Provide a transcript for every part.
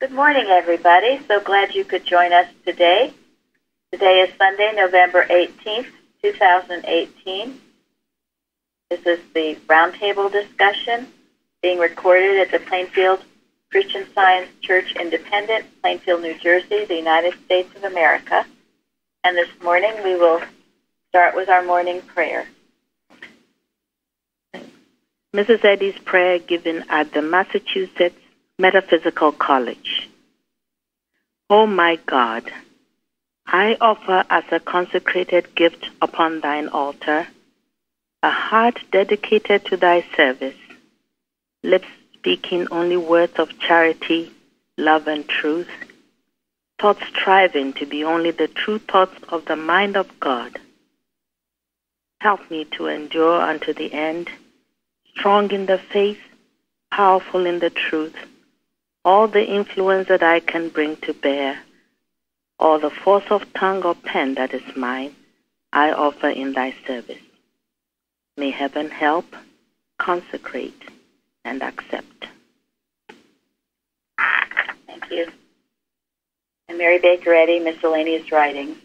Good morning, everybody. So glad you could join us today. Today is Sunday, November 18th, 2018. This is the Roundtable discussion being recorded at the Plainfield Christian Science Church Independent, Plainfield, New Jersey, the United States of America. And this morning we will start with our morning prayer. Mrs. Eddy's prayer given at the Massachusetts Metaphysical College. Oh my God, I offer as a consecrated gift upon thine altar a heart dedicated to thy service, lips speaking only words of charity, love, and truth, thoughts striving to be only the true thoughts of the mind of God. Help me to endure unto the end, strong in the faith, powerful in the truth, all the influence that I can bring to bear, all the force of tongue or pen that is mine, I offer in thy service. May heaven help, consecrate, and accept. Thank you. And Mary Baker Eddy, Miscellaneous Writings.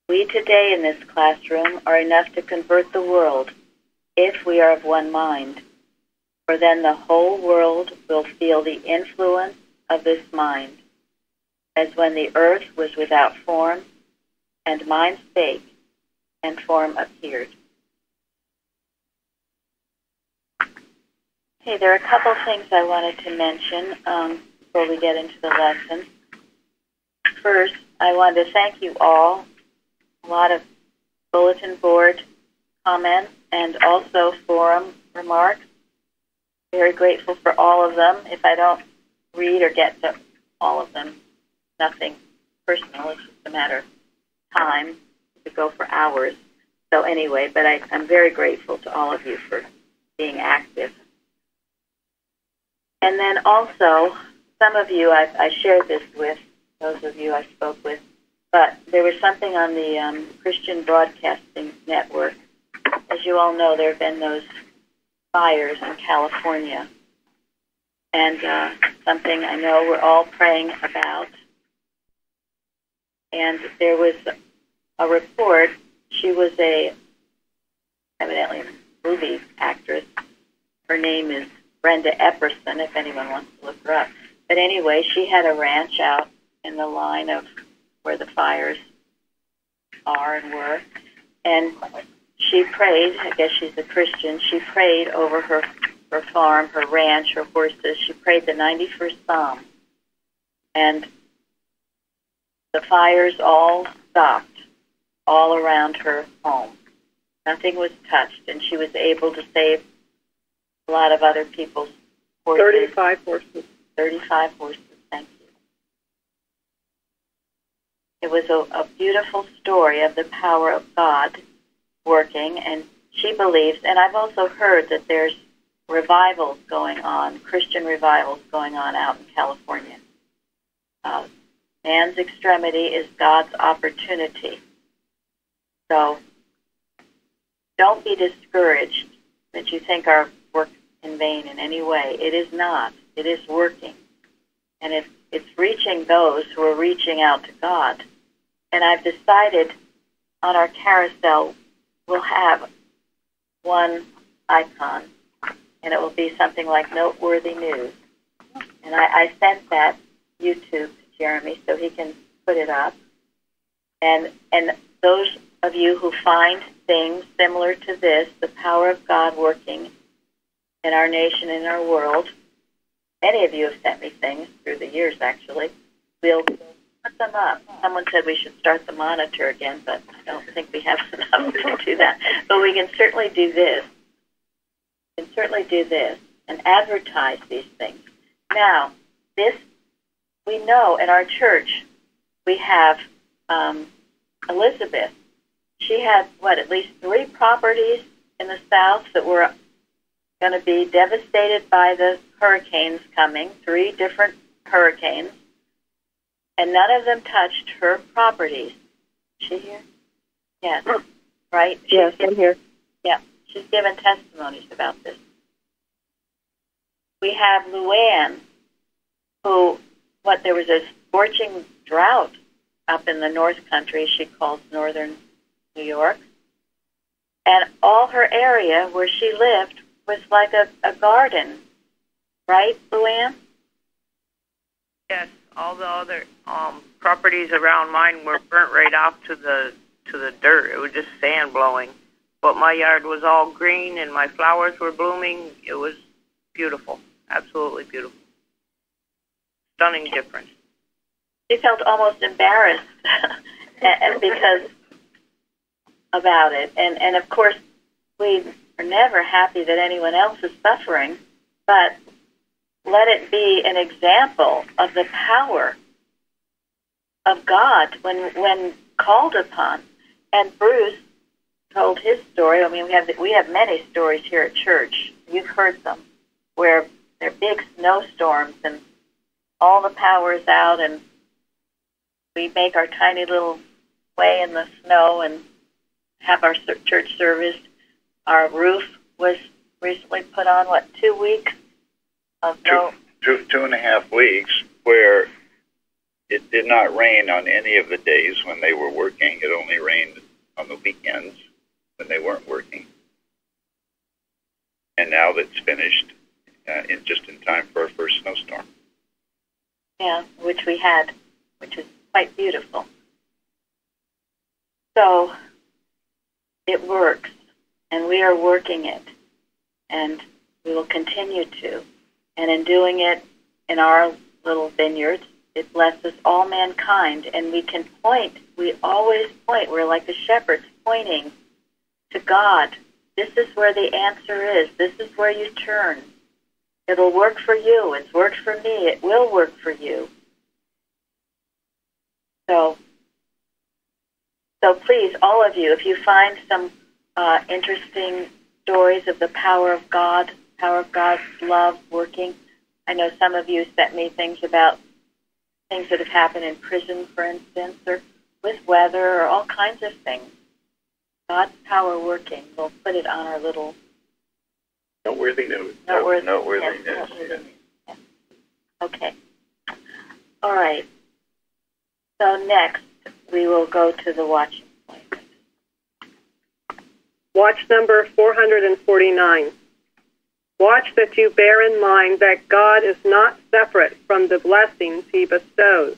We today in this classroom are enough to convert the world if we are of one mind, for then the whole world will feel the influence of this mind, as when the earth was without form, and mind spake, and form appeared. Okay, there are a couple things I wanted to mention before we get into the lesson. First, I wanted to thank you all. A lot of bulletin board comments and also forum remarks. Very grateful for all of them. If I don't read or get to all of them, nothing personal. It's just a matter of time to go for hours. So anyway, but I'm very grateful to all of you for being active. And then also, some of you, I shared this with, those of you I spoke with, but there was something on the Christian Broadcasting Network. As you all know, there have been those fires in California, and something I know we're all praying about. And there was a report. She was evidently a movie actress. Her name is Brenda Epperson, if anyone wants to look her up. But anyway, she had a ranch out in the line of where the fires are and were, and she prayed. I guess she's a Christian. She prayed over her farm, her ranch, her horses. She prayed the 91st Psalm. And the fires all stopped all around her home. Nothing was touched, and she was able to save a lot of other people's horses. 35 horses. 35 horses, thank you. It was a beautiful story of the power of God working, and she believes, and I've also heard that there's revivals going on, Christian revivals going on out in California. Man's extremity is God's opportunity. So don't be discouraged that you think our work in vain in any way. It is not. It is working. And it's reaching those who are reaching out to God. And I've decided on our carousel we'll have one icon, and it will be something like noteworthy news. And I sent that YouTube to Jeremy so he can put it up. And those of you who find things similar to this, the power of God working in our nation, in our world, many of you have sent me things through the years, actually. We'll put them up. Someone said we should start the monitor again, but I don't think we have enough to do that. But we can certainly do this. We can certainly do this and advertise these things. Now, this, we know in our church, we have Elizabeth. She had, at least 3 properties in the South that were going to be devastated by the hurricanes coming, 3 different hurricanes, and none of them touched her properties. Is she here? Yes. Right? Yes, I'm here. Yeah. She's given testimonies about this. We have Luann, who there was a scorching drought up in the North Country, she calls northern New York. And all her area where she lived was like a garden, right, Luann? Yes, all the other properties around mine were burnt right off to the dirt. It was just sand blowing. But my yard was all green and my flowers were blooming. It was beautiful, absolutely beautiful. Stunning difference. She felt almost embarrassed because about it. And of course, we are never happy that anyone else is suffering, but let it be an example of the power of God when called upon. And Bruce told his story. I mean, we have many stories here at church. You've heard them, where there are big snowstorms and all the power is out, and we make our tiny little way in the snow and have our church service. Our roof was recently put on, 2 weeks of no... 2.5 weeks, where it did not rain on any of the days when they were working. It only rained on the weekends when they weren't working. And now that's finished just in time for our first snowstorm. Yeah, which we had, which is quite beautiful. So it works, and we are working it, and we will continue to. And in doing it in our little vineyards, it blesses all mankind, and we can point. We always point. We're like the shepherds pointing to God. This is where the answer is. This is where you turn. It'll work for you. It's worked for me. It will work for you. So please, all of you, if you find some interesting stories of the power of God, power of God's love working. I know some of you sent me things about things that have happened in prison, for instance, or with weather, or all kinds of things. God's power working. We'll put it on our little... Noteworthy news. Noteworthy news. Yes. Okay. All right. So next, we will go to the watching point. Watch number 449. Watch that you bear in mind that God is not separate from the blessings he bestows,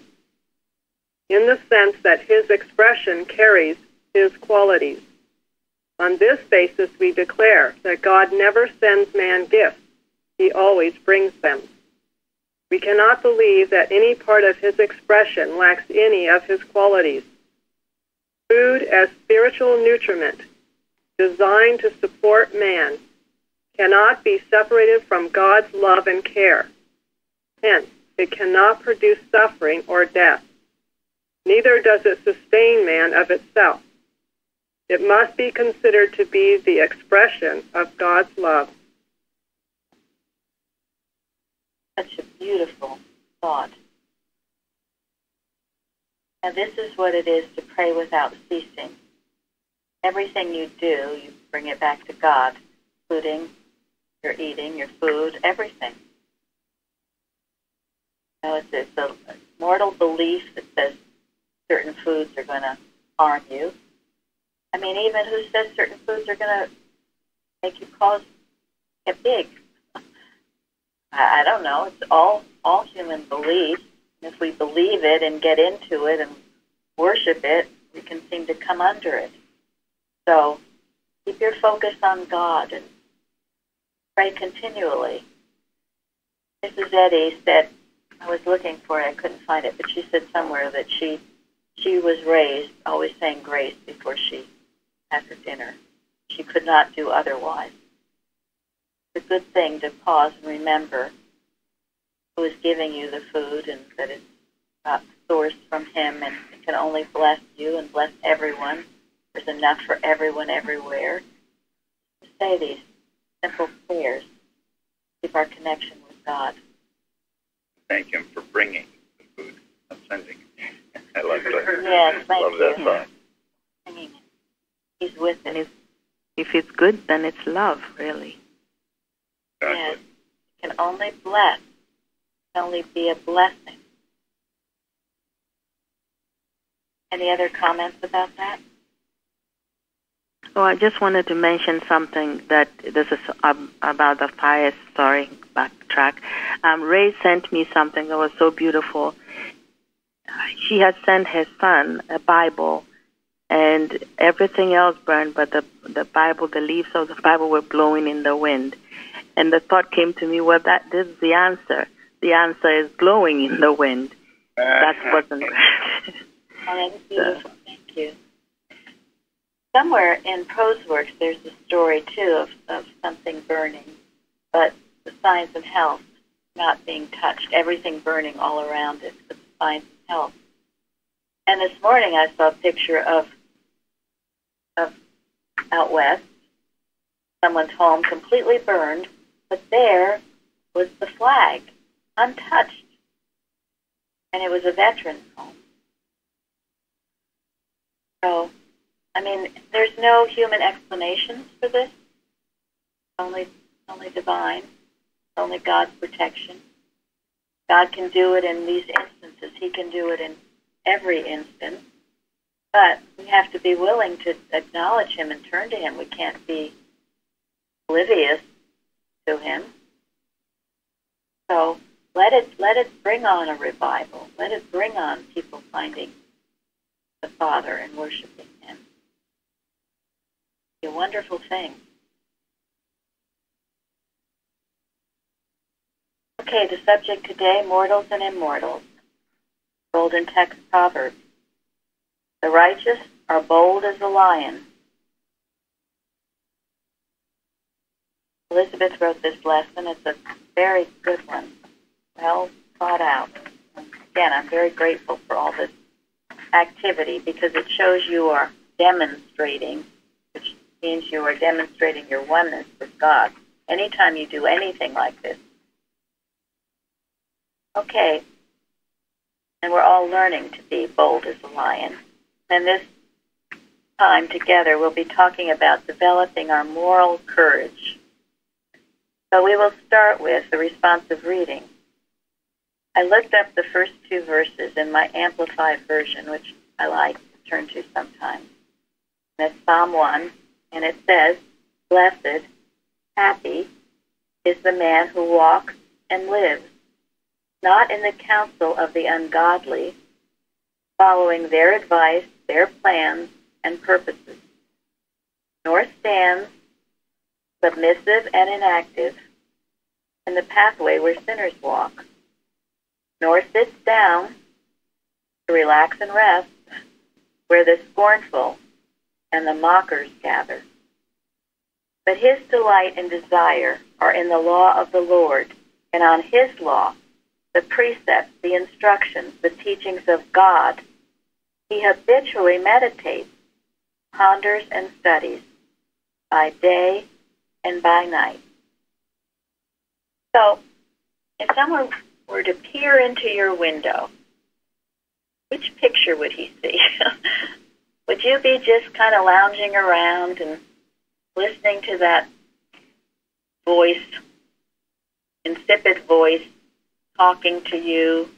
in the sense that his expression carries his qualities. On this basis, we declare that God never sends man gifts. He always brings them. We cannot believe that any part of his expression lacks any of his qualities. Food as spiritual nutriment, designed to support man, cannot be separated from God's love and care. Hence, it cannot produce suffering or death. Neither does it sustain man of itself. It must be considered to be the expression of God's love. Such a beautiful thought. And this is what it is to pray without ceasing. Everything you do, you bring it back to God, including your eating, your food, everything. You know, it's a mortal belief that says certain foods are going to harm you. I mean, even who says certain foods are going to make you get big? I don't know. It's all human belief. If we believe it and get into it and worship it, we can seem to come under it. So keep your focus on God and pray continually. Mrs. Eddy said, I was looking for it, I couldn't find it, but she said somewhere that she was raised always saying grace before she had her dinner. She could not do otherwise. It's a good thing to pause and remember who is giving you the food and that it's sourced from him and it can only bless you and bless everyone. There's enough for everyone everywhere. To say these simple prayers, keep our connection with God. Thank him for bringing the food, not sending it. I love that. Yes, thank love you. that thought. Bringing it. He's with it. And if it's good, then it's love, really. Exactly. Yes. It can only bless. It can only be a blessing. Any other comments about that? Oh, I just wanted to mention something that this is about the fire. Sorry, backtrack. Ray sent me something that was so beautiful. She had sent her son a Bible, and everything else burned, but the Bible, the leaves of the Bible were blowing in the wind. And the thought came to me, well, this is the answer. The answer is blowing in the wind. That wasn't. Oh, that's beautiful. Thank you. Somewhere in Prose Works, there's a story, too, of something burning, but the signs of health not being touched, everything burning all around it, but the signs of health. And this morning I saw a picture of out west, someone's home completely burned, but there was the flag, untouched, and it was a veteran's home. So, I mean, there's no human explanations for this. Only divine. Only God's protection. God can do it in these instances. He can do it in every instance. But we have to be willing to acknowledge Him and turn to Him. We can't be oblivious to Him. So let it bring on a revival. Let it bring on people finding the Father and worshiping Him. It's a wonderful thing. Okay, the subject today, mortals and immortals. Golden text proverb. The righteous are bold as a lion. Elizabeth wrote this lesson. It's a very good one, well thought out. Again, I'm very grateful for all this activity because it shows you are demonstrating, which means you are demonstrating your oneness with God. Anytime you do anything like this. Okay, and we're all learning to be bold as a lion. And this time together we'll be talking about developing our moral courage. So we will start with the responsive reading. I looked up the first two verses in my Amplified version, which I like to turn to sometimes. And it's Psalm 1, and it says, Blessed, happy, is the man who walks and lives, not in the counsel of the ungodly, following their advice, their plans, and purposes, nor stands, submissive and inactive, in the pathway where sinners walk, nor sits down to relax and rest, where the scornful and the mockers gather. But his delight and desire are in the law of the Lord, and on his law, the precepts, the instructions, the teachings of God, he habitually meditates, ponders, and studies by day and by night. So, if someone were to peer into your window, which picture would he see? Would you be just kind of lounging around and listening to that voice, insipid voice, talking to you,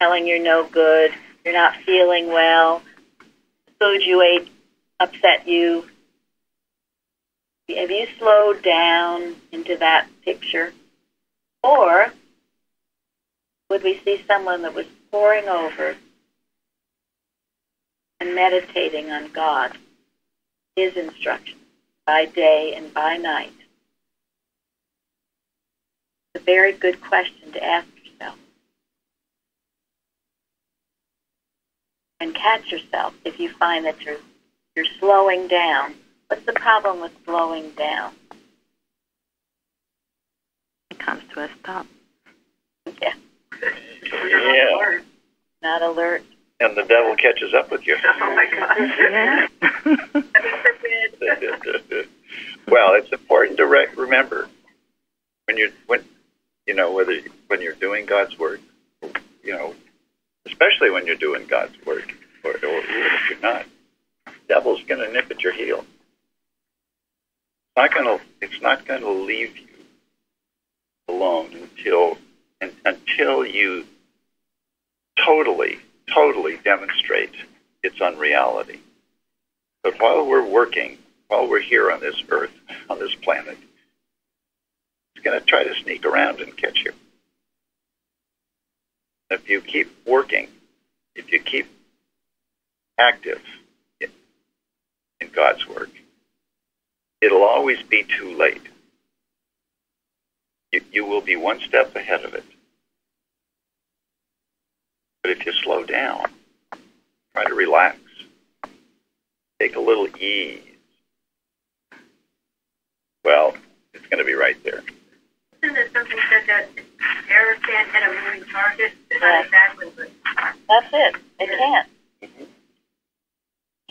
telling you're no good, you're not feeling well, the food you ate upset you? Have you slowed down into that picture? Or would we see someone that was poring over and meditating on God, his instructions, by day and by night? It's a very good question to ask yourself. And catch yourself if you find that you're slowing down. What's the problem with slowing down? It comes to a stop. Yeah. Yeah. Not alert. And the devil catches up with you. Oh my gosh. Yeah. Well, it's important to remember when you're doing God's work, especially when you're doing God's work, or even if you're not, the devil's going to nip at your heel. It's not going to leave you alone until you totally totally demonstrate its unreality. But while we're working, while we're here on this earth, on this planet, it's going to try to sneak around and catch you. If you keep working, if you keep active in God's work, it'll always be too late. You will be one step ahead of it. But if you slow down, try to relax, take a little ease, well, it's going to be right there. Isn't there something that error can't hit a moving target? Yeah. Exactly. That's it. It can't.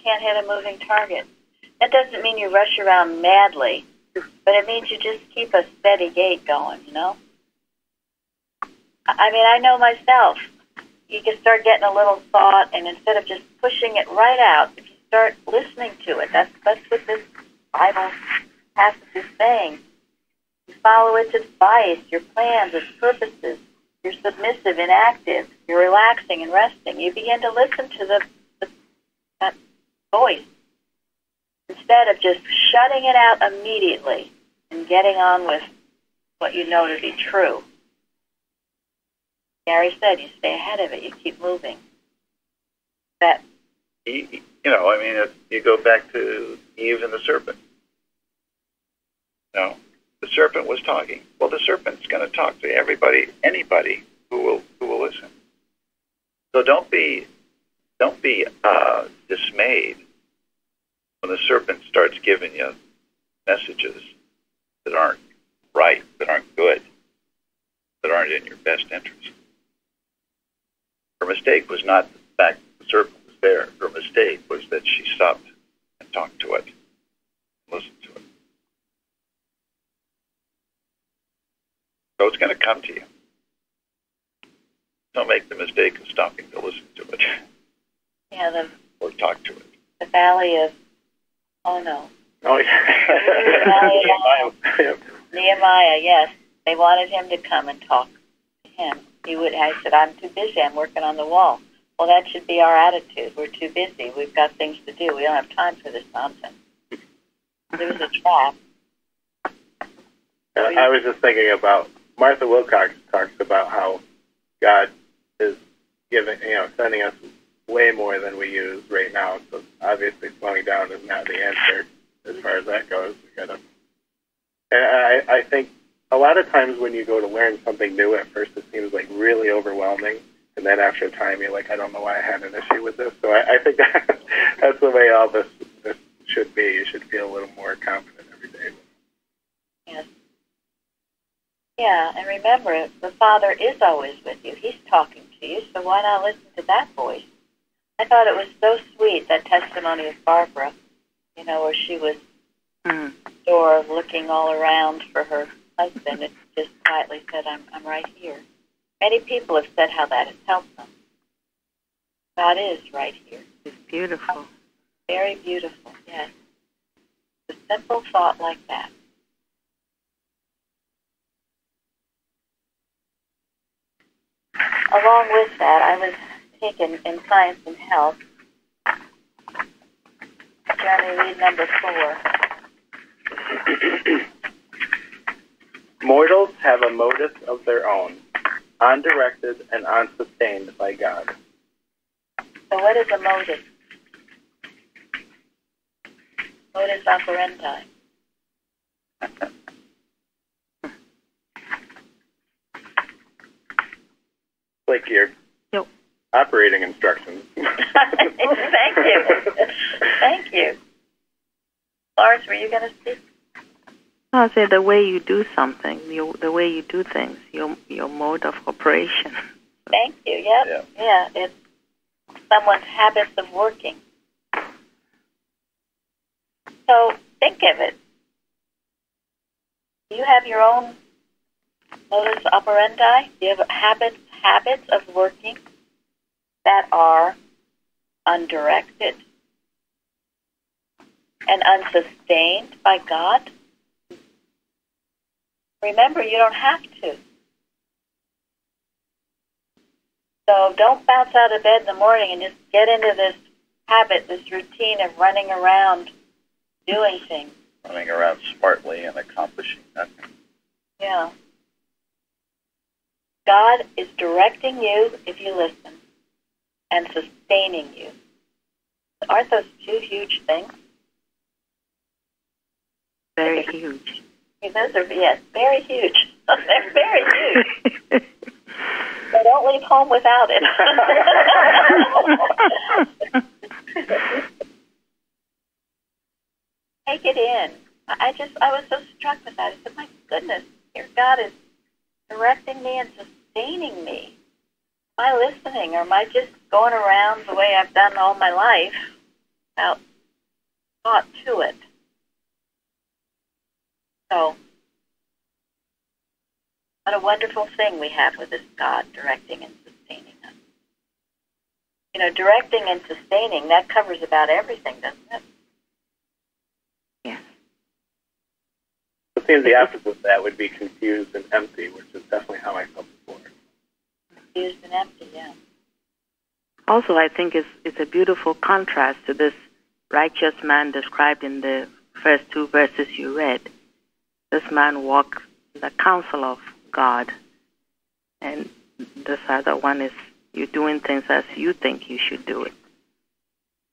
Can't hit a moving target. That doesn't mean you rush around madly, but it means you just keep a steady gait going, you know? I mean, I know myself. You can start getting a little thought, and instead of just pushing it right out, if you start listening to it, that's what this Bible passage is saying. You follow its advice, your plans, its purposes. You're submissive and active. You're relaxing and resting. You begin to listen to that voice instead of just shutting it out immediately and getting on with what you know to be true. Gary said, you stay ahead of it. You keep moving. That You know, I mean, if you go back to Eve and the serpent. No, the serpent was talking. Well, the serpent's going to talk to everybody, anybody who will listen. So don't be dismayed when the serpent starts giving you messages that aren't right, that aren't good, that aren't in your best interest. Her mistake was not the fact that the serpent was there. Her mistake was that she stopped and talked to it, listened to it. So it's going to come to you. Don't make the mistake of stopping to listen to it. yeah, Or talk to it. the valley of oh no. Oh, yeah. Nehemiah, yes. They wanted him to come and talk to him. I said, I'm too busy. I'm working on the wall. Well, that should be our attitude. We're too busy. We've got things to do. We don't have time for this nonsense. It was a trap. I was just thinking about Martha Wilcox talks about how God is sending us way more than we use right now. So obviously slowing down is not the answer as far as that goes. And I think a lot of times when you go to learn something new, at first it seems like really overwhelming. And then after a time, you're like, I don't know why I had an issue with this. So I think that's the way all this should be. You should feel a little more confident every day. Yes. Yeah, and remember, the Father is always with you. He's talking to you, so why not listen to that voice? I thought it was so sweet, that testimony of Barbara, where she was door looking all around for her husband and just quietly said, I'm right here. Many people have said how that has helped them. God is right here. It's beautiful. Very beautiful, yes. A simple thought like that. Along with that, I was taken in Science and Health. Jeremy, read number 4. Mortals have a modus of their own, undirected and unsustained by God. So what is a modus? Modus operandi. Like your operating instructions. Thank you. Thank you. Lawrence, were you going to speak? I'll say the way you do something, the way you do things, your mode of operation. Thank you. Yep. Yeah. It's someone's habits of working. So think of it. Do you have your own modus operandi? Do you have habits of working that are undirected and unsustained by God? Remember, you don't have to. So don't bounce out of bed in the morning and just get into this habit, this routine of running around doing things. Running around smartly and accomplishing nothing. Yeah. God is directing you if you listen and sustaining you. Aren't those two huge things? Very huge. Those are, yes, very huge. They're very huge. So don't leave home without it. Take it in. I was so struck with that. I said, my goodness, here God is directing me and sustaining me. Am I listening, or am I just going around the way I've done all my life without thought to it? So, what a wonderful thing we have with this God directing and sustaining us. You know, directing and sustaining, that covers about everything, doesn't it? Yes. It seems the opposite of that would be confused and empty, which is definitely how I felt before. Confused and empty, yeah. Also, I think it's a beautiful contrast to this righteous man described in the first two verses you read. This man walked in the counsel of God, and this other one is you're doing things as you think you should do it.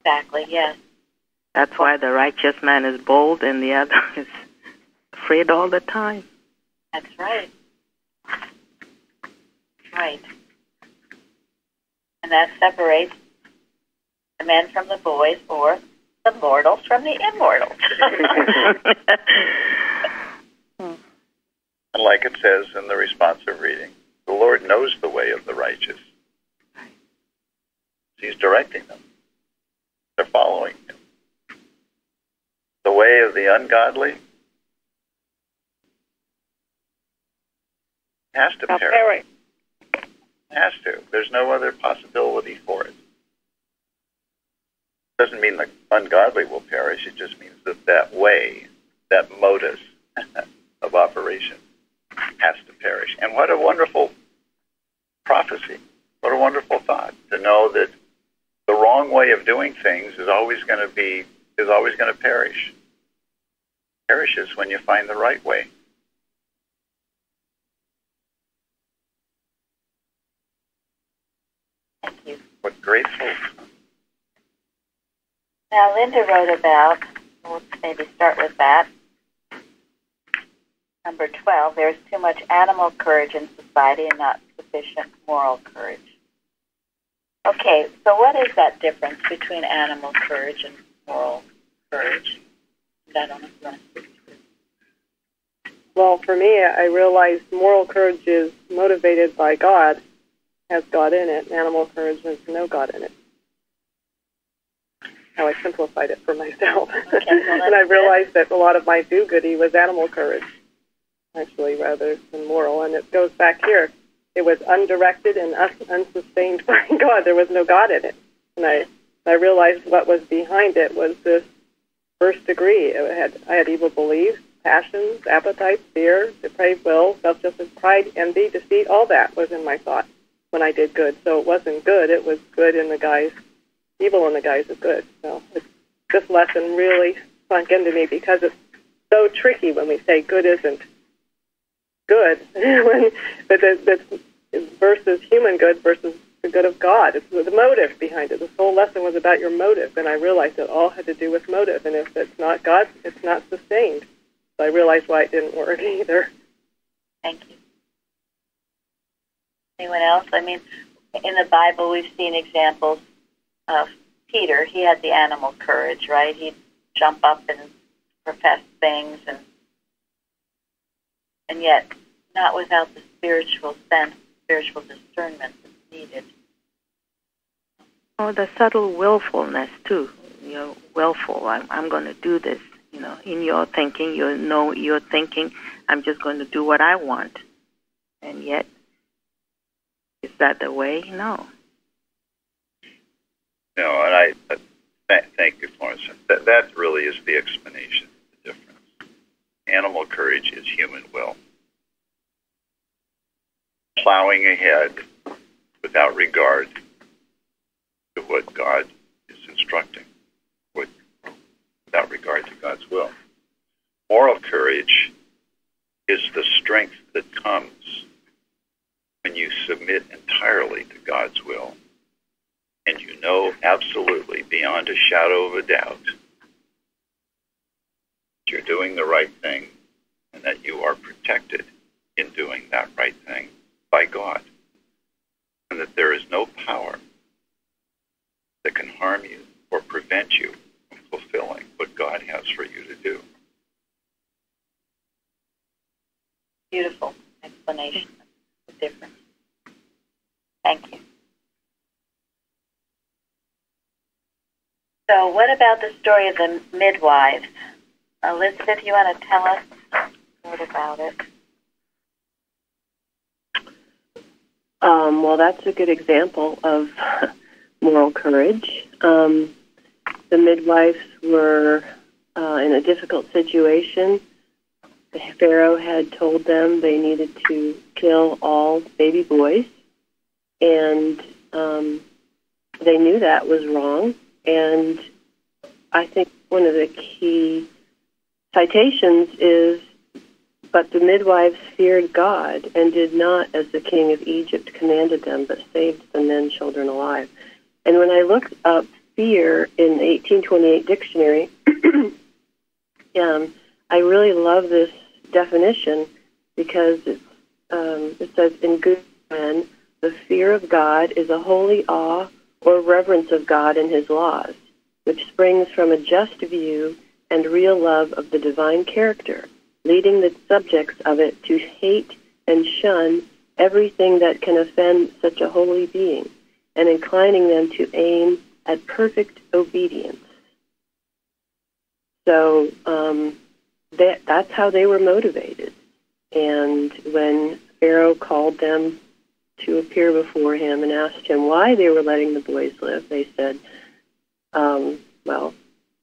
Exactly, yes. That's why the righteous man is bold and the other is afraid all the time. That's right. Right. And that separates the men from the boys, or the mortals from the immortals. And like it says in the responsive reading, the Lord knows the way of the righteous. He's directing them. They're following him. The way of the ungodly has to perish. Has to. There's no other possibility for it. Doesn't mean the ungodly will perish. It just means that way, that modus of operation has to perish. And what a wonderful prophecy. What a wonderful thought to know that the wrong way of doing things is always going to perish. Perishes when you find the right way. Thank you. What great hope. Now, Linda wrote about, let's maybe start with that. Number 12, there's too much animal courage in society and not sufficient moral courage. Okay, so what is that difference between animal courage and moral courage? I don't know if you want to speak to it. Well, for me, I realized moral courage is motivated by God, has God in it, and animal courage has no God in it. How I simplified it for myself. Okay, well, and I realized that a lot of my do-goody was animal courage, actually, rather than moral. And it goes back here. It was undirected and unsustained by God. There was no God in it. And I realized what was behind it was this first degree. I had evil beliefs, passions, appetites, fear, depraved will, self-justice, pride, envy, deceit. All that was in my thought when I did good. So it wasn't good. It was good in the guise, evil in the guise of good. So this lesson really sunk into me because it's so tricky when we say good isn't good, but that's versus human good versus the good of God. It's the motive behind it. This whole lesson was about your motive, and I realized it all had to do with motive. And if it's not God, it's not sustained. So I realized why it didn't work either. Thank you. Anyone else? I mean, in the Bible, we've seen examples of Peter. He had the animal courage, right? He'd jump up and profess things, and yet not without the spiritual sense, spiritual discernment that's needed. Oh, the subtle willfulness too. You're willful. I'm going to do this. You know, in your thinking, you're thinking, I'm just going to do what I want. And yet, is that the way? No. No, and thank you, Florence. That really is the explanation of the difference. Animal courage is human will. Plowing ahead with without regard to what God is instructing, without regard to God's will. Moral courage is the strength that comes when you submit entirely to God's will, and you know absolutely, beyond a shadow of a doubt, that you're doing the right thing and that you are protected in doing that right thing by God, and that there is no power that can harm you or prevent you from fulfilling what God has for you to do. Beautiful explanation of the difference. Thank you. So what about the story of the midwives? Elizabeth, you want to tell us what about it? Well, that's a good example of moral courage. The midwives were in a difficult situation. The Pharaoh had told them they needed to kill all baby boys, and they knew that was wrong. And I think one of the key citations is, "But the midwives feared God and did not, as the king of Egypt commanded them, but saved the men, children alive." And when I looked up fear in the 1828 dictionary, I really love this definition because it says, "In good men, the fear of God is a holy awe or reverence of God and his laws, which springs from a just view and real love of the divine character, leading the subjects of it to hate and shun everything that can offend such a holy being, and inclining them to aim at perfect obedience." So that's how they were motivated. And when Pharaoh called them to appear before him and asked him why they were letting the boys live, they said, well,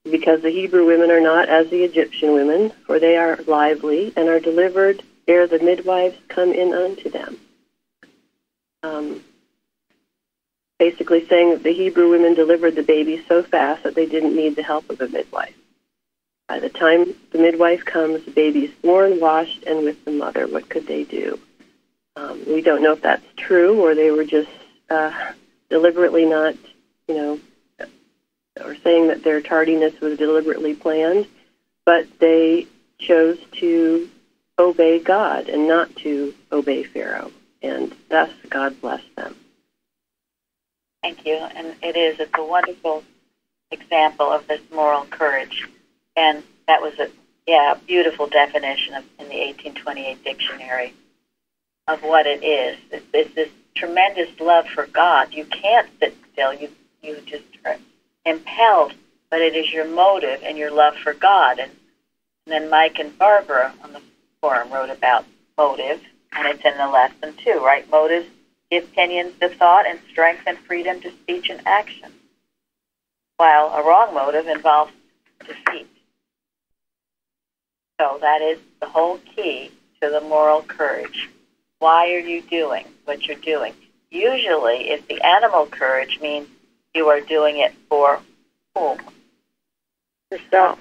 because the Hebrew women are not as the Egyptian women, for they are lively and are delivered ere the midwives come in unto them. Basically saying that the Hebrew women delivered the babies so fast that they didn't need the help of a midwife. By the time the midwife comes, the baby is born, washed, and with the mother. What could they do? We don't know if that's true, or they were just deliberately not, or saying that their tardiness was deliberately planned, but they chose to obey God and not to obey Pharaoh, and thus God blessed them. Thank you. And it's a wonderful example of this moral courage. And that was a beautiful definition in the 1828 dictionary of what it is. It's this tremendous love for God. You can't sit still. You just are impelled, but it is your motive and your love for God. And then Mike and Barbara on the forum wrote about motive, and it's in the lesson too, right? Motives give opinions to thought and strength and freedom to speech and action, while a wrong motive involves defeat. So that is the whole key to the moral courage. Why are you doing what you're doing? Usually, if the animal courage means you are doing it for whom? Yourself.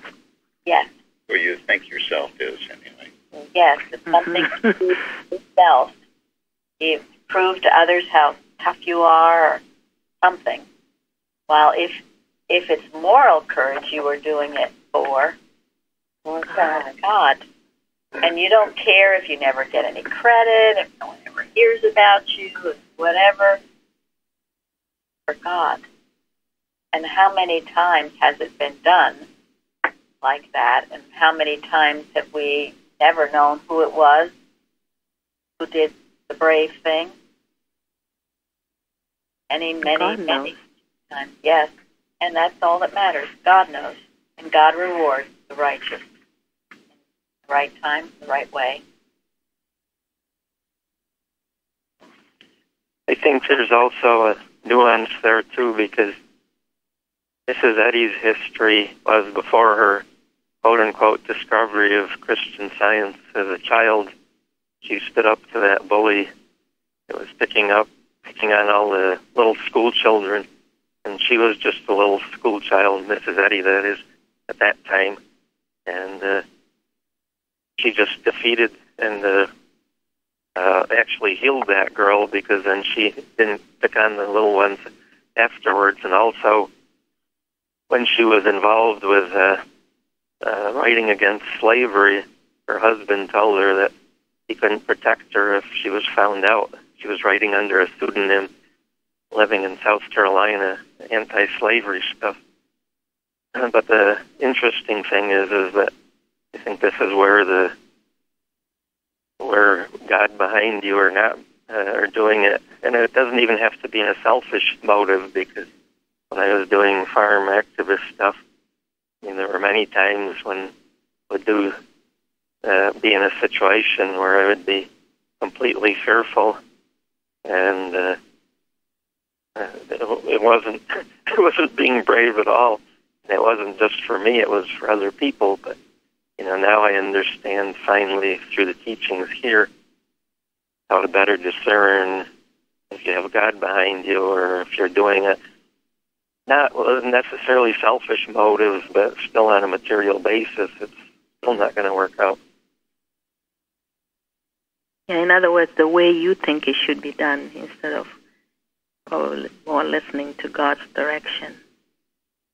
Yes. Or you think yourself is, anyway. Yes, it's something to do with yourself. You prove to others how tough you are or something. While if it's moral courage, you are doing it for God. And you don't care if you never get any credit, if no one ever hears about you, whatever, for God. And how many times has it been done like that? And how many times have we never known who it was who did the brave thing? Many times. Yes. And that's all that matters. God knows. And God rewards the righteous. The right time, the right way. I think there's also a nuance there, too, because Mrs. Eddy's history was before her quote-unquote discovery of Christian Science. As a child, she stood up to that bully that was picking up picking on all the little school children, and she was just a little school child, Mrs. Eddy, that is, at that time, and she just defeated and actually healed that girl, because then she didn't pick on the little ones afterwards. And also, when she was involved with writing against slavery, her husband told her that he couldn't protect her if she was found out. She was writing under a pseudonym, living in South Carolina, anti-slavery stuff. But the interesting thing is that I think this is where God behind you or not are doing it, and it doesn't even have to be in a selfish motive. Because when I was doing farm activist stuff, I mean, there were many times when I would be in a situation where I would be completely fearful, and it wasn't being brave at all. And it wasn't just for me; it was for other people. But now I understand finally through the teachings here how to better discern if you have God behind you, or if you're doing it not necessarily selfish motives, but still on a material basis. It's still not going to work out. Yeah, in other words, the way you think it should be done, instead of more listening to God's direction.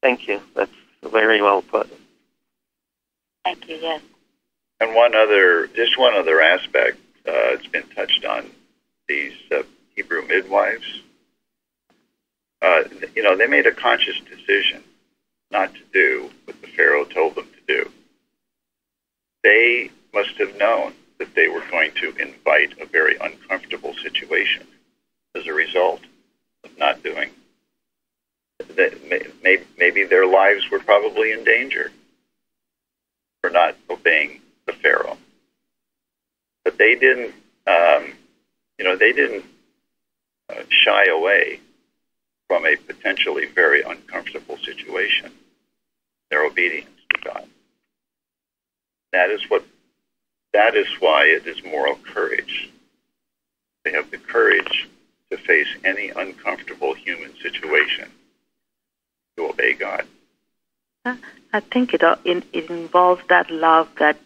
Thank you. That's very well put. Thank you, yes. And one other aspect, it's been touched on, these Hebrew midwives. They made a conscious decision not to do what the Pharaoh told them to do. They must have known that they were going to invite a very uncomfortable situation as a result of not doing. Maybe their lives were probably in danger for not obeying the Pharaoh. But they didn't, shy away from a potentially very uncomfortable situation. Their obedience to God. That is why it is moral courage. They have the courage to face any uncomfortable human situation to obey God. I think it involves that love that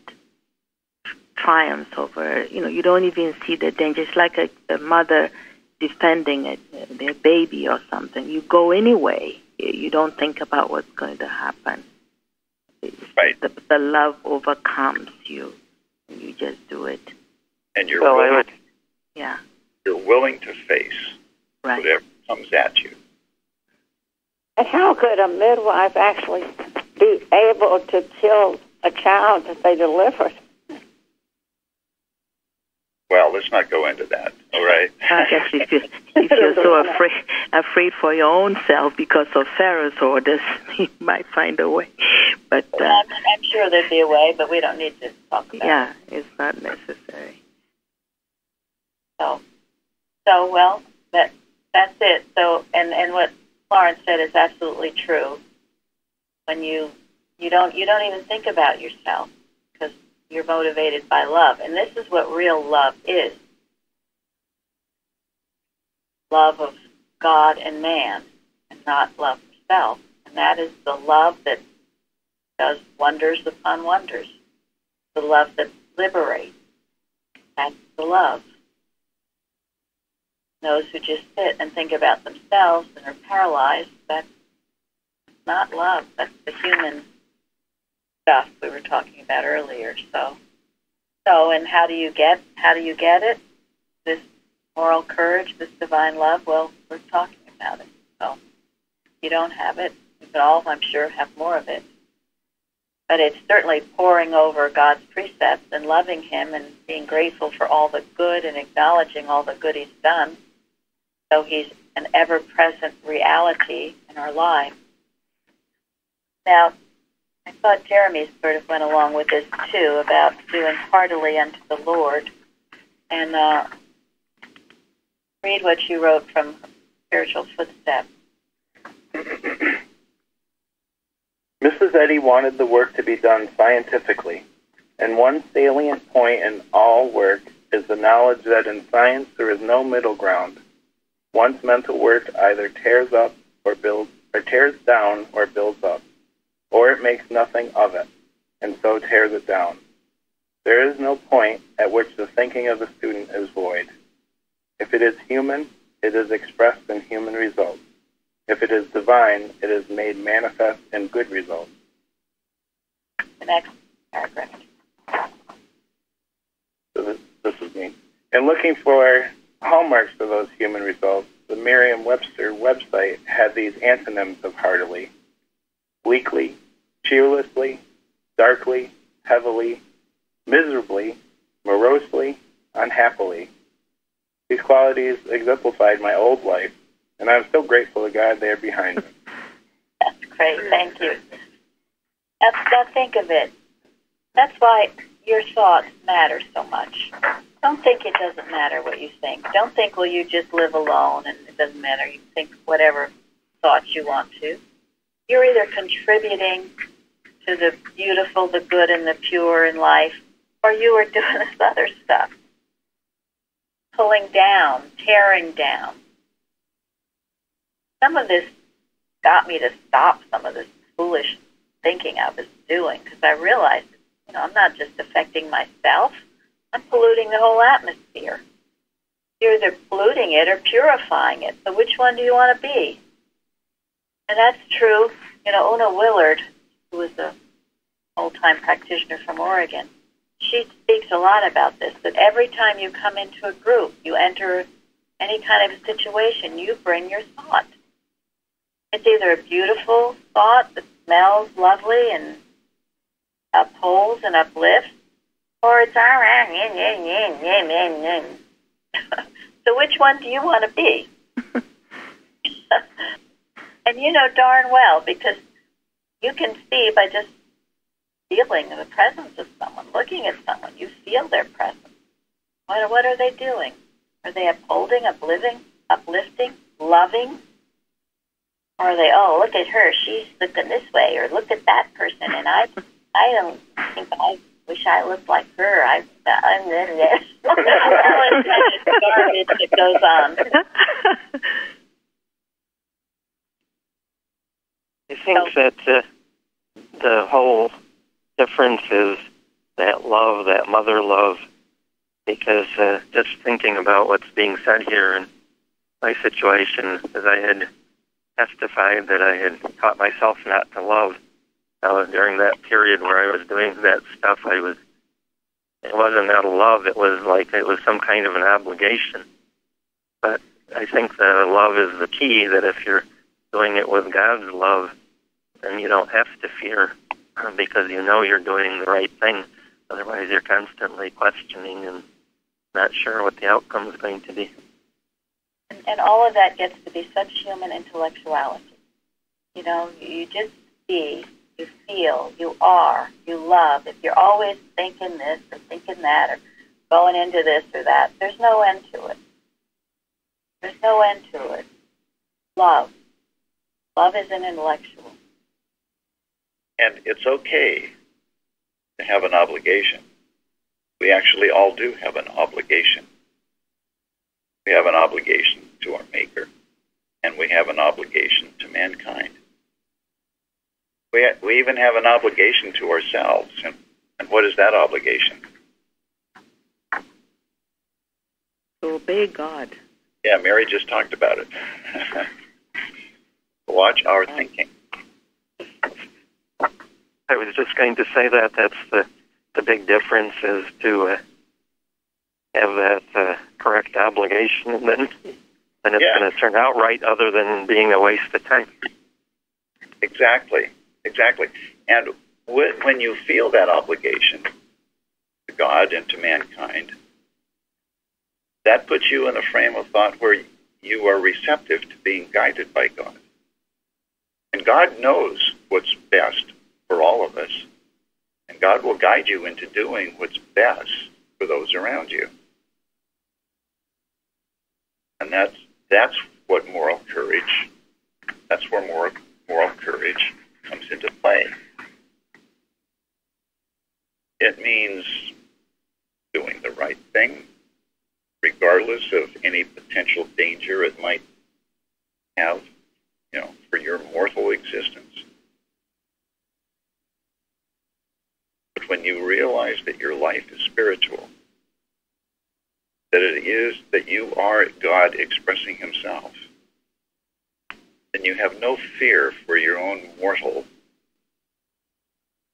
triumphs over. You don't even see the danger. It's like a mother defending their baby or something. You go anyway. You don't think about what's going to happen. Right. The love overcomes you. You just do it. And you're willing. Yeah. You're willing to face whatever comes at you. And how could a midwife actually be able to kill a child that they delivered? Well, let's not go into that. All right. I guess if you're so afraid for your own self because of Pharaoh's orders, you might find a way. But I'm sure there'd be a way, but we don't need to talk about it. Yeah, it's not necessary. So well, that's it. So, and what Florence said is absolutely true. When you don't even think about yourself, because you're motivated by love. And this is what real love is. Love of God and man, and not love for self. And that is the love that does wonders upon wonders. The love that liberates. That's the love. Those who just sit and think about themselves and are paralyzed, that's not love. That's the human stuff we were talking about earlier. So, and how do you get it? This moral courage, this divine love. Well, we're talking about it. So, if you don't have it, we could all, I'm sure, have more of it. But it's certainly poring over God's precepts and loving Him and being grateful for all the good and acknowledging all the good He's done. So He's an ever-present reality in our lives. Now, I thought Jeremy sort of went along with this too, about doing heartily unto the Lord. And read what you wrote from Spiritual Footsteps. Mrs. Eddy wanted the work to be done scientifically, and one salient point in all work is the knowledge that in science there is no middle ground. One's mental work either tears up or builds, or tears down or builds up, or it makes nothing of it, and so tears it down. There is no point at which the thinking of the student is void. If it is human, it is expressed in human results. If it is divine, it is made manifest in good results. The next paragraph. So this is me. In looking for hallmarks for those human results, the Merriam-Webster website had these antonyms of heartily: weakly, cheerlessly, darkly, heavily, miserably, morosely, unhappily. These qualities exemplified my old life, and I'm so grateful to God they are behind me. That's great. Thank you. Now think of it. That's why your thoughts matter so much. Don't think it doesn't matter what you think. Don't think, well, you just live alone and it doesn't matter. You think whatever thoughts you want to. You're either contributing to the beautiful, the good, and the pure in life, or you are doing this other stuff. Pulling down, tearing down. Some of this got me to stop some of this foolish thinking I was doing, because I realized, I'm not just affecting myself, I'm polluting the whole atmosphere. You're either polluting it or purifying it. So which one do you want to be? And that's true. Una Willard, who was an old-time practitioner from Oregon, she speaks a lot about this, that every time you come into a group, you enter any kind of a situation, you bring your thought. It's either a beautiful thought that smells lovely and upholds and uplifts, or it's so which one do you want to be? And you know darn well, because you can see by just feeling the presence of someone, looking at someone, you feel their presence. What are they doing? Are they upholding, uplifting, loving? Or are they, oh, look at her, she's looking this way, or look at that person, and I don't think I wish I looked like her. I'm this. Garbage that goes on. I think that the whole difference is that love, that mother love, because just thinking about what's being said here in my situation, as I had testified that I had taught myself not to love during that period where I was doing that stuff, it wasn't out of love, it was some kind of an obligation. But I think that love is the key, that if you're doing it with God's love, then you don't have to fear, because you know you're doing the right thing. Otherwise, you're constantly questioning and not sure what the outcome is going to be. And all of that gets to be such human intellectuality. You just see, you feel, you are, you love. If you're always thinking this or thinking that or going into this or that, there's no end to it. There's no end to it. Love. Love is an intellectual. And it's okay to have an obligation. We actually all do have an obligation. We have an obligation to our Maker, and we have an obligation to mankind. We even have an obligation to ourselves. And what is that obligation? To obey God. Yeah, Mary just talked about it. Watch our thinking. I was just going to say that that's the big difference, is to have that correct obligation, and then it's going to turn out right, other than being a waste of time. Exactly. And when you feel that obligation to God and to mankind, that puts you in a frame of thought where you are receptive to being guided by God. And God knows what's best for all of us. And God will guide you into doing what's best for those around you. And that's what moral courage, that's where moral courage comes into play. It means doing the right thing, regardless of any potential danger it might for your mortal existence. But when you realize that your life is spiritual, that it is that you are God expressing himself, then you have no fear for your own mortal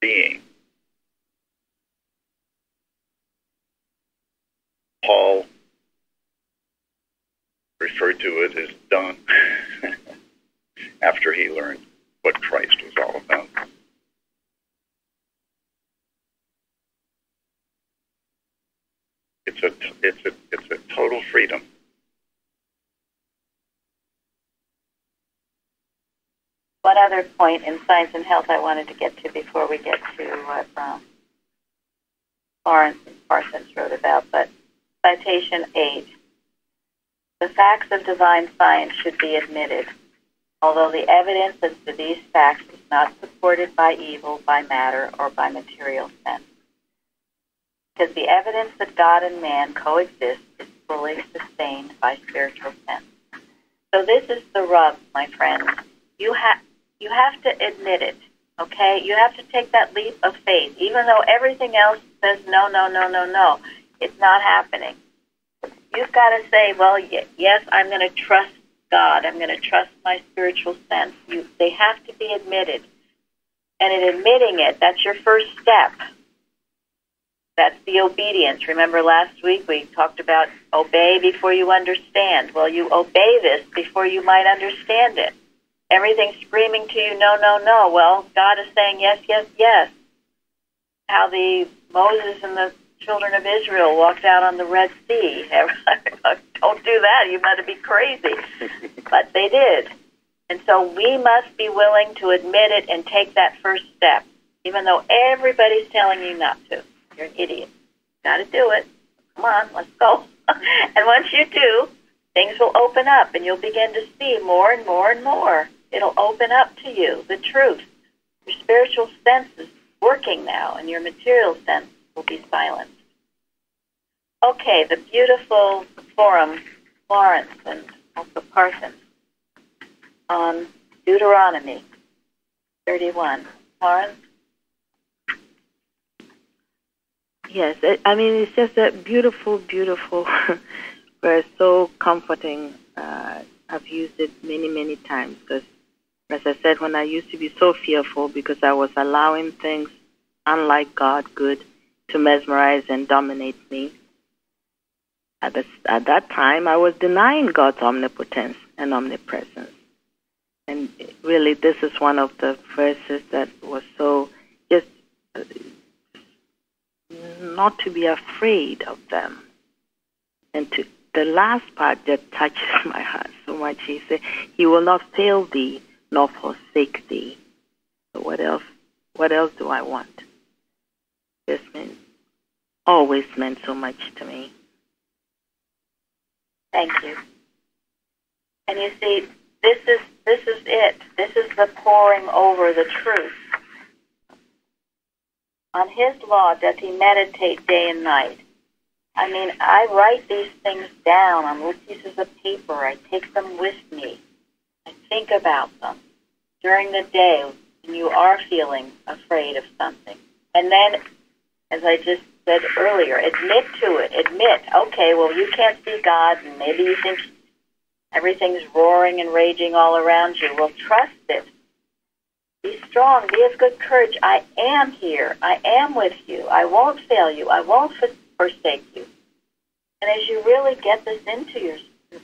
being. Paul referred to it as dung after he learned what Christ was all about. It's a total freedom. One other point in science and health I wanted to get to before we get to what Lawrence and Parsons wrote about, but citation 8. The facts of divine science should be admitted, although the evidence as to these facts is not supported by evil, by matter, or by material sense. Because the evidence that God and man coexist is fully sustained by spiritual sense. So this is the rub, my friends. You have to admit it, okay? You have to take that leap of faith, even though everything else says no, no, no, no, no. It's not happening. You've got to say, well, yes, I'm going to trust God. I'm going to trust my spiritual sense. They have to be admitted. And in admitting it, that's your first step. That's the obedience. Remember last week we talked about obey before you understand. Well, you obey this before you might understand it. Everything's screaming to you, no, no, no. Well, God is saying yes, yes, yes. How the Moses and the children of Israel walked out on the Red Sea. Don't do that. You better be crazy. But they did. And so we must be willing to admit it and take that first step, even though everybody's telling you not to. You're an idiot. Got to do it. Come on, let's go. And once you do, things will open up, and you'll begin to see more and more and more. It'll open up to you, the truth. Your spiritual sense is working now, and your material sense will be silenced. Okay, the beautiful forum, Lawrence and also Parsons, on Deuteronomy 31. Lawrence? Yes, I mean, it's just a beautiful, beautiful verse, so comforting. I've used it many, many times because, as I said, when I used to be so fearful because I was allowing things unlike God, good, to mesmerize and dominate me. At that time, I was denying God's omnipotence and omnipresence. And really, this is one of the verses that was so just not to be afraid of them. And the last part that touches my heart so much, he said, he will not fail thee nor forsake thee. So what else do I want? This always meant so much to me. Thank you. And you see, this is it. This is the pouring over the truth. On his law doth he meditate day and night. I mean, I write these things down on little pieces of paper. I take them with me. I think about them during the day when you are feeling afraid of something. And then, as I just said earlier, admit to it. Admit, okay, well, you can't see God, and maybe you think everything's roaring and raging all around you. Well, trust it. Be strong. Be of good courage. I am here. I am with you. I won't fail you. I won't forsake you. And as you really get this into your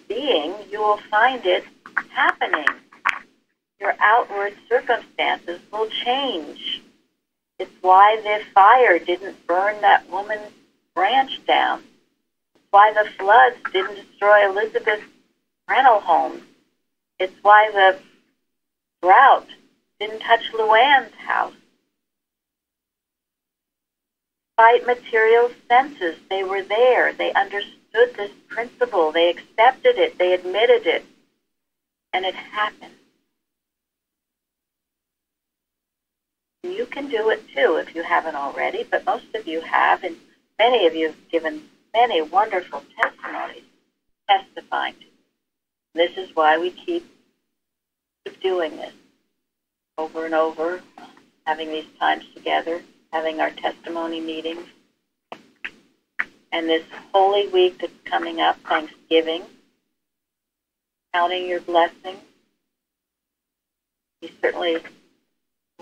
being, you will find it happening. Your outward circumstances will change. It's why the fire didn't burn that woman's ranch down. It's why the floods didn't destroy Elizabeth's rental homes. It's why the drought didn't touch Luann's house. Despite material senses, they were there. They understood this principle. They accepted it. They admitted it. And it happened. You can do it too if you haven't already, but most of you have, and many of you have given many wonderful testimonies testifying to it. This is why we keep keep doing this over and over, having these times together, having our testimony meetings. And this Holy Week that's coming up, Thanksgiving, counting your blessings. We certainly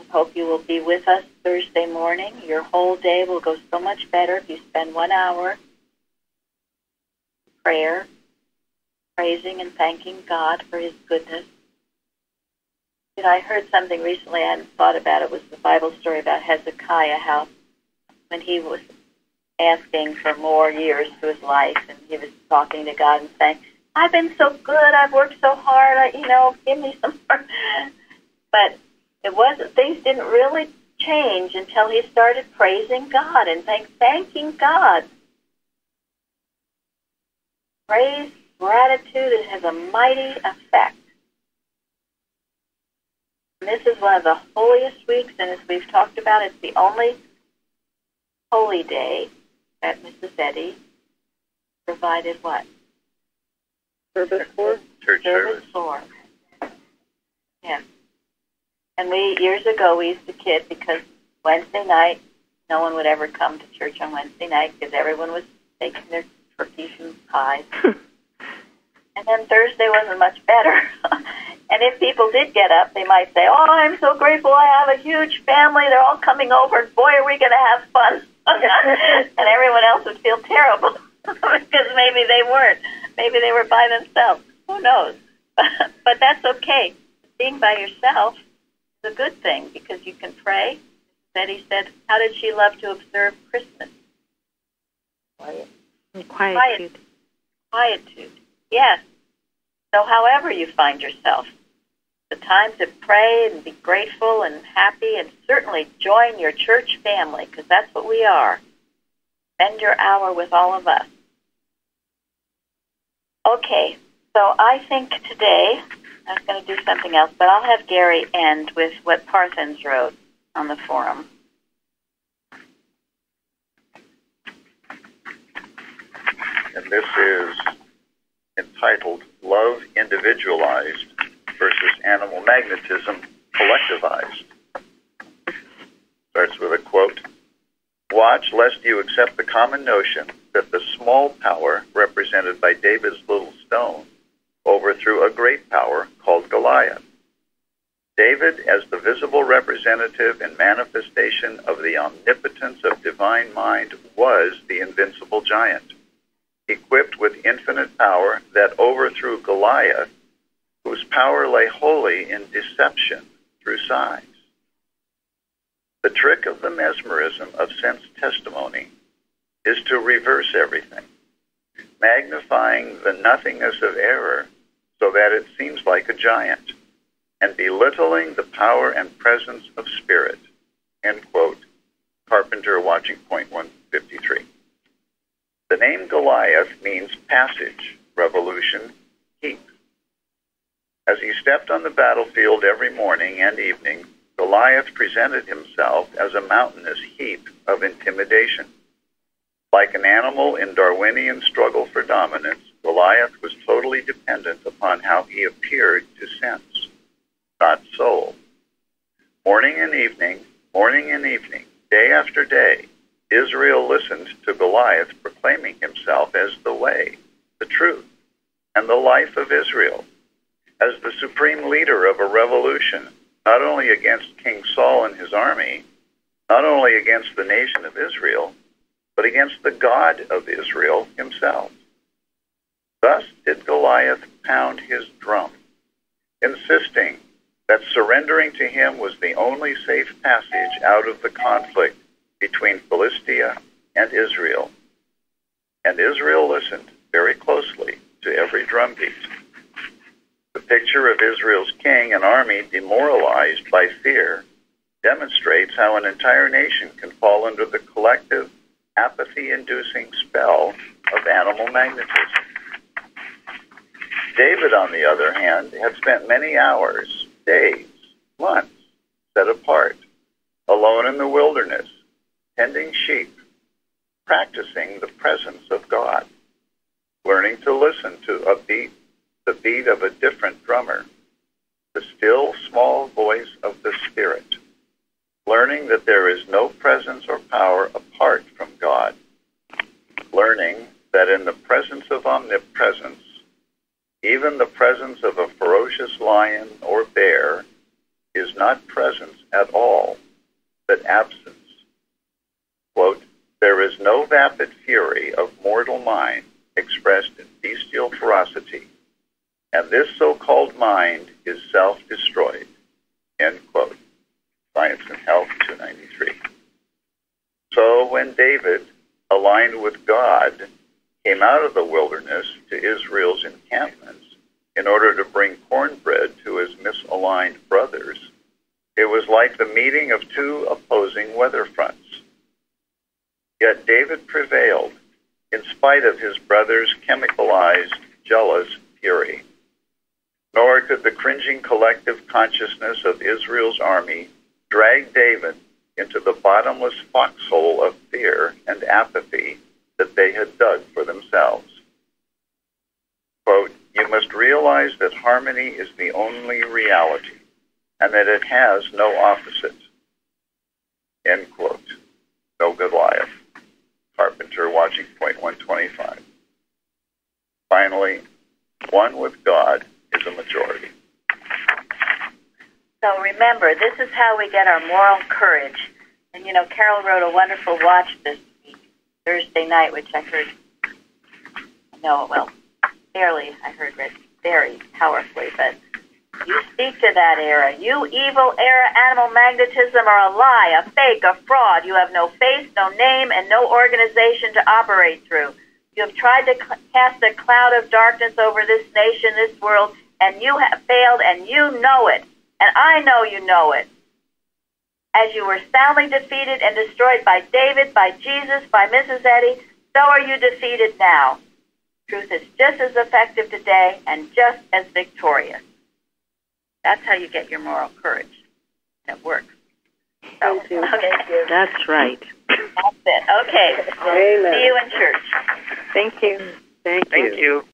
hope you will be with us Thursday morning. Your whole day will go so much better if you spend 1 hour in prayer, praising and thanking God for His goodness. And I heard something recently I hadn't thought about. It was the Bible story about Hezekiah, how when he was asking for more years to his life, and he was talking to God and saying, I've been so good, I've worked so hard, give me some more. But it wasn't, things didn't really change until he started praising God and thanking God. Praise, gratitude, it has a mighty effect. And this is one of the holiest weeks, and as we've talked about, it's the only holy day that Mrs. Eddy provided what? Service for? Church service. For. Yes. And years ago, we used to kid because Wednesday night, no one would ever come to church on Wednesday night because everyone was taking their turkeys and pies. And then Thursday wasn't much better. And if people did get up, they might say, oh, I'm so grateful I have a huge family. They're all coming over, and boy, are we going to have fun. And everyone else would feel terrible because maybe they weren't. Maybe they were by themselves. Who knows? But that's okay. Being by yourself is a good thing because you can pray. Betty said, how did she love to observe Christmas? Quietude. Quietude. Yes. So however you find yourself, the time to pray and be grateful and happy, and certainly join your church family, because that's what we are. Spend your hour with all of us. Okay, so I think today, I was going to do something else, but I'll have Gary end with what Parthens wrote on the forum. And this is entitled Love Individualized versus Animal Magnetism Collectivized. Starts with a quote, watch lest you accept the common notion that the small power represented by David's little stone overthrew a great power called Goliath. David, as the visible representative and manifestation of the omnipotence of divine mind, was the invincible giant, equipped with infinite power that overthrew Goliath, whose power lay wholly in deception through signs. The trick of the mesmerism of sense testimony is to reverse everything, magnifying the nothingness of error so that it seems like a giant, and belittling the power and presence of spirit. End quote. Carpenter, Watching Point 153. The name Goliath means passage, revolution, heap. As he stepped on the battlefield every morning and evening, Goliath presented himself as a mountainous heap of intimidation. Like an animal in Darwinian struggle for dominance, Goliath was totally dependent upon how he appeared to sense, not soul. Morning and evening, day after day, Israel listened to Goliath proclaiming himself as the way, the truth, and the life of Israel, as the supreme leader of a revolution, not only against King Saul and his army, not only against the nation of Israel, but against the God of Israel himself. Thus did Goliath pound his drum, insisting that surrendering to him was the only safe passage out of the conflict between Philistia and Israel. And Israel listened very closely to every drumbeat. The picture of Israel's king and army demoralized by fear demonstrates how an entire nation can fall under the collective, apathy-inducing spell of animal magnetism. David, on the other hand, had spent many hours, days, months, set apart, alone in the wilderness, tending sheep, practicing the presence of God, learning to listen to the beat of a different drummer, the still small voice of the Spirit, learning that there is no presence or power apart from God, learning that in the presence of omnipresence, even the presence of a ferocious lion or bear is not presence at all, but absence. Quote, there is no vapid fury of mortal mind expressed in bestial ferocity, and this so-called mind is self-destroyed. End quote. Science and Health 293. So when David, aligned with God, came out of the wilderness to Israel's encampments in order to bring cornbread to his misaligned brothers, it was like the meeting of two opposing weather fronts. Yet David prevailed in spite of his brothers' chemicalized, jealous fury. Nor could the cringing collective consciousness of Israel's army drag David into the bottomless foxhole of fear and apathy that they had dug for themselves. Quote, you must realize that harmony is the only reality, and that it has no opposite. End quote. No Goliath. Carpenter, Watching Point 125. Finally, one with God is a majority. So remember, this is how we get our moral courage. And you know, Carol wrote a wonderful watch this week, Thursday night, which I heard, barely, I heard it very powerfully, but you speak to that era. You evil era, animal magnetism are a lie, a fake, a fraud. You have no face, no name, and no organization to operate through. You have tried to cast a cloud of darkness over this nation, this world, and you have failed, and you know it. And I know you know it. As you were soundly defeated and destroyed by David, by Jesus, by Mrs. Eddy, so are you defeated now. Truth is just as effective today and just as victorious. That's how you get your moral courage. It works. So, Thank you. okay. That's right. That's it. Okay. Amen. See you in church. Thank you. Thank you. Thank you.